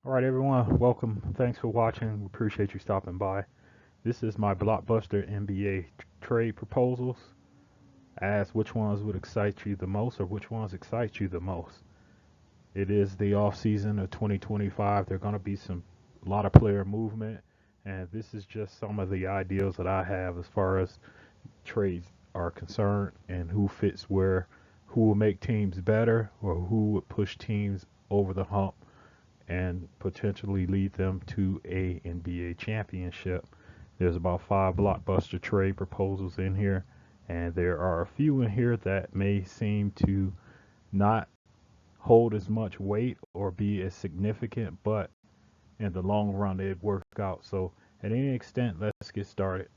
All right, everyone, welcome. Thanks for watching. We appreciate you stopping by. This is my blockbuster NBA trade proposals. Ask which ones would excite you the most or which ones excite you the most. It is the off season of 2025. There's going to be a lot of player movement, and this is just some of the ideals that I have as far as trades are concerned and who fits where, who will make teams better or who would push teams over the hump and potentially lead them to a NBA championship. There's about 5 blockbuster trade proposals in here, and there are a few in here that may seem to not hold as much weight or be as significant, but in the long run they'd work out. So at any extent, let's get started.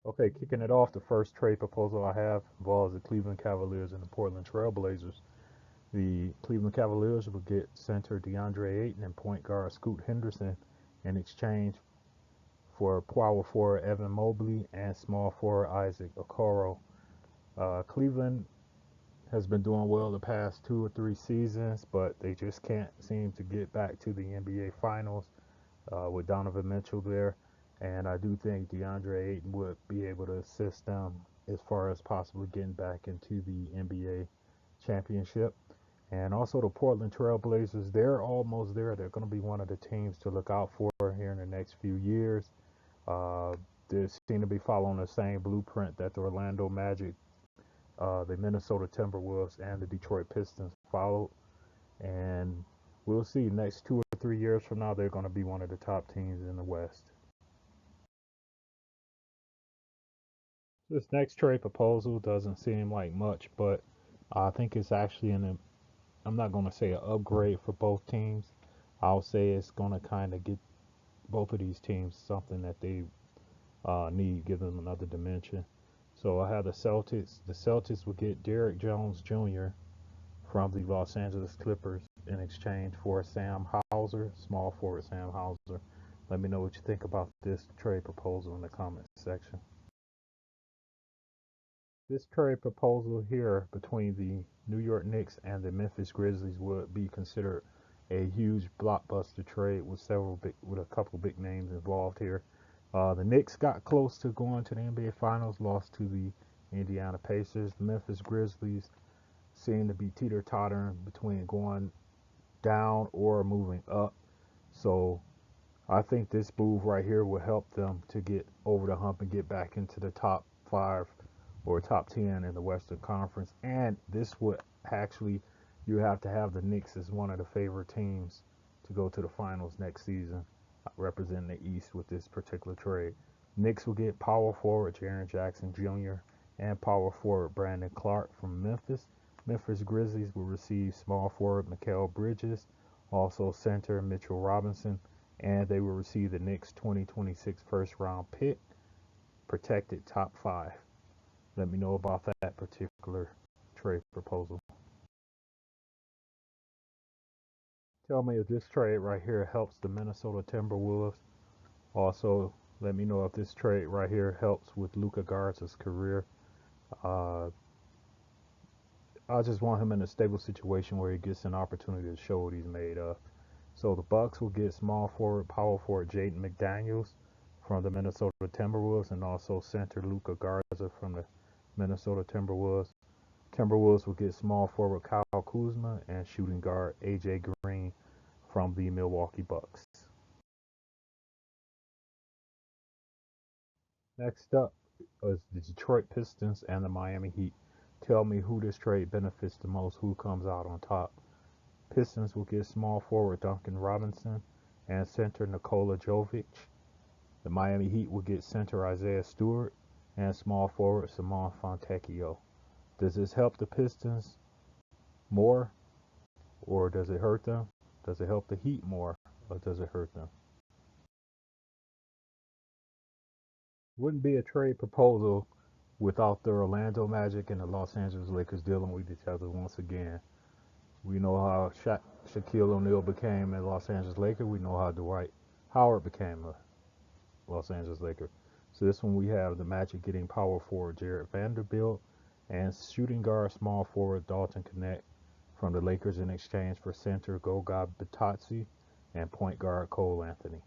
Okay, kicking it off, the first trade proposal I have involves the Cleveland Cavaliers and the Portland Trailblazers. The Cleveland Cavaliers will get center DeAndre Ayton and point guard Scoot Henderson in exchange for power forward Evan Mobley and small forward Isaac Okoro. Cleveland has been doing well the past 2 or 3 seasons, but they just can't seem to get back to the NBA Finals with Donovan Mitchell there. And I do think DeAndre Ayton would be able to assist them as far as possibly getting back into the NBA championship. And also the Portland Trailblazers, they're almost there. They're going to be one of the teams to look out for here in the next few years. Uh, they seem to be following the same blueprint that the Orlando Magic, the Minnesota Timberwolves, and the Detroit Pistons followed. And we'll see. Next 2 or 3 years from now, they're going to be one of the top teams in the West. This next trade proposal doesn't seem like much, but I think it's actually I'm not going to say an upgrade for both teams. I'll say it's going to kind of get both of these teams something that they need, give them another dimension. So I have the Celtics. The Celtics will get Derrick Jones Jr. from the Los Angeles Clippers in exchange for Sam Hauser, small forward Sam Hauser. Let me know what you think about this trade proposal in the comments section. This trade proposal here between the New York Knicks and the Memphis Grizzlies would be considered a huge blockbuster trade with a couple big names involved here. The Knicks got close to going to the NBA Finals, lost to the Indiana Pacers. The Memphis Grizzlies seem to be teeter-tottering between going down or moving up. So I think this move right here will help them to get over the hump and get back into the top 5 or top 10 in the Western Conference. And this would actually, you have to have the Knicks as one of the favorite teams to go to the finals next season, representing the East with this particular trade. Knicks will get power forward Jaren Jackson Jr. and power forward Brandon Clark from Memphis. Memphis Grizzlies will receive small forward Mikal Bridges, also center Mitchell Robinson, and they will receive the Knicks 2026 first round pick, protected top 5. Let me know about that particular trade proposal. Tell me if this trade right here helps the Minnesota Timberwolves. Also, let me know if this trade right here helps with Luka Garza's career. Uh, I just want him in a stable situation where he gets an opportunity to show what he's made of. So the Bucks will get small forward, power forward Jaden McDaniels from the Minnesota Timberwolves, and also center Luka Garza from the Minnesota Timberwolves. Timberwolves will get small forward Kyle Kuzma and shooting guard AJ Green from the Milwaukee Bucks. Next up is the Detroit Pistons and the Miami Heat. Tell me who this trade benefits the most, who comes out on top. Pistons will get small forward Duncan Robinson and center Nikola Jovic. The Miami Heat will get center Isaiah Stewart and small forward Simon Fontecchio. Does this help the Pistons more, or does it hurt them? Does it help the Heat more, or does it hurt them? Wouldn't be a trade proposal without the Orlando Magic and the Los Angeles Lakers dealing with each other once again. We know how Shaquille O'Neal became a Los Angeles Laker. We know how Dwight Howard became a Los Angeles Laker. So this one we have the Magic getting power forward Jared Vanderbilt and shooting guard small forward Dalton Connect from the Lakers in exchange for center Goga Bitadze and point guard Cole Anthony.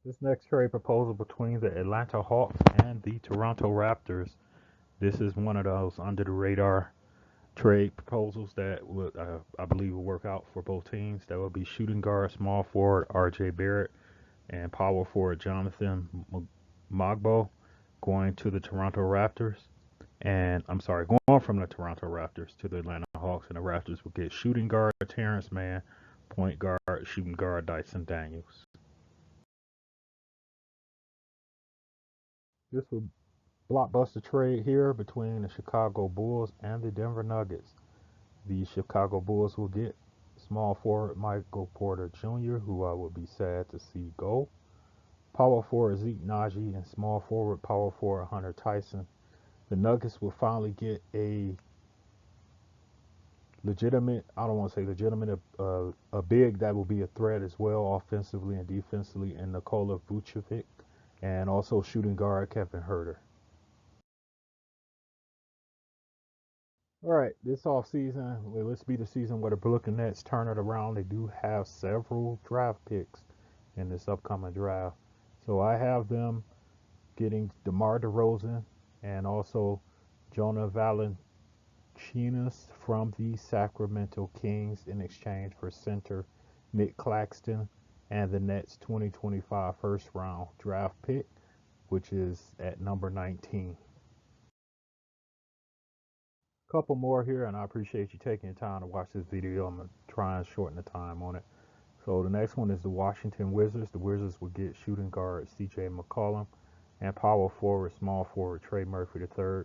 This next trade proposal between the Atlanta Hawks and the Toronto Raptors. This is one of those under the radar trade proposals that would, I believe, will work out for both teams. That would be shooting guard, small forward R.J. Barrett, and power forward Jonathan Mogbo going to the Toronto Raptors. And I'm sorry, going from the Toronto Raptors to the Atlanta Hawks, and the Raptors will get shooting guard Terrence Mann, point guard, shooting guard Dyson Daniels. This would blockbuster trade here between the Chicago Bulls and the Denver Nuggets. The Chicago Bulls will get small forward Michael Porter Jr., who I would be sad to see go. Power forward Zeke Nnaji and small forward power forward Hunter Tyson. The Nuggets will finally get a legitimate, I don't want to say legitimate, a big that will be a threat as well, offensively and defensively, in Nikola Vucevic, and also shooting guard Kevin Huerter. All right, this offseason, well, let's be the season where the Brooklyn Nets turn it around. They do have several draft picks in this upcoming draft. So I have them getting DeMar DeRozan and also Jonah Valanciunas from the Sacramento Kings in exchange for center Nick Claxton and the Nets 2025 first round draft pick, which is at number 19. Couple more here, and I appreciate you taking the time to watch this video. I'm going to try and shorten the time on it. So the next one is the Washington Wizards. The Wizards will get shooting guard CJ McCollum and power forward, small forward Trey Murphy III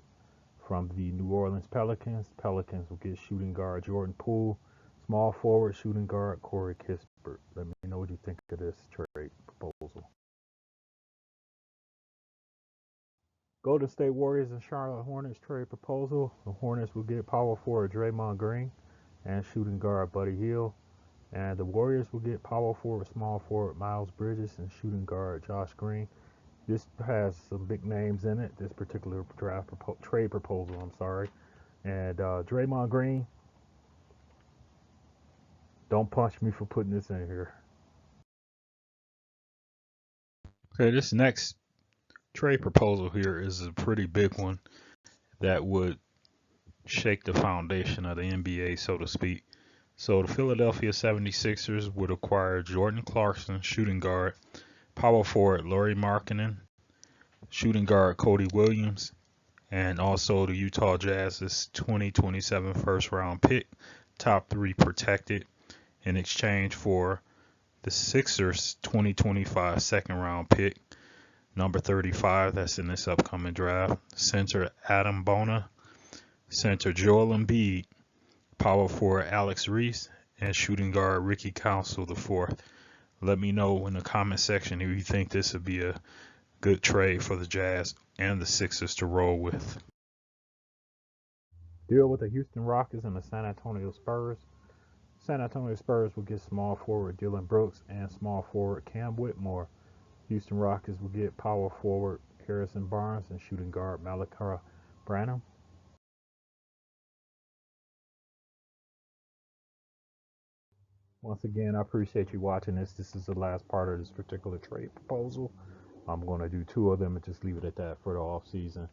from the New Orleans Pelicans. Pelicans will get shooting guard Jordan Poole, small forward shooting guard Corey Kispert. Let me know what you think of this trade proposal. Golden State Warriors and Charlotte Hornets trade proposal. The Hornets will get power forward Draymond Green and shooting guard Buddy Hield. And the Warriors will get power forward, small forward Miles Bridges and shooting guard Josh Green. This has some big names in it, this particular trade proposal, I'm sorry. And Draymond Green, don't punch me for putting this in here. Okay, this next trade proposal here is a pretty big one that would shake the foundation of the NBA, so to speak. So the Philadelphia 76ers would acquire Jordan Clarkson, shooting guard, power forward Lauri Markkanen, shooting guard Cody Williams, and also the Utah Jazz's 2027 first round pick, top 3 protected, in exchange for the Sixers 2025 second round pick, number 35, that's in this upcoming draft, center Adam Bona, center Joel Embiid, power forward Alex Reese, and shooting guard Ricky Council IV. Let me know in the comment section if you think this would be a good trade for the Jazz and the Sixers to roll with. Deal with the Houston Rockets and the San Antonio Spurs. San Antonio Spurs will get small forward Dylan Brooks and small forward Cam Whitmore. Houston Rockets will get power forward Harrison Barnes and shooting guard Malaki Branham. Once again, I appreciate you watching this. This is the last part of this particular trade proposal. I'm going to do 2 of them and just leave it at that for the off season.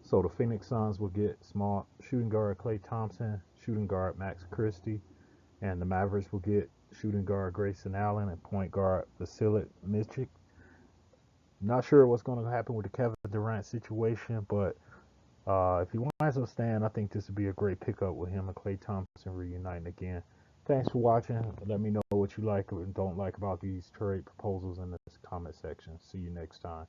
So the Phoenix Suns will get small shooting guard Klay Thompson, shooting guard Max Christie, and the Mavericks will get shooting guard Grayson Allen and point guard Vasilije Micic. Not sure what's going to happen with the Kevin Durant situation, but if he winds up staying, I think this would be a great pickup with him and Klay Thompson reuniting again. Thanks for watching. Let me know what you like and don't like about these trade proposals in the comment section. See you next time.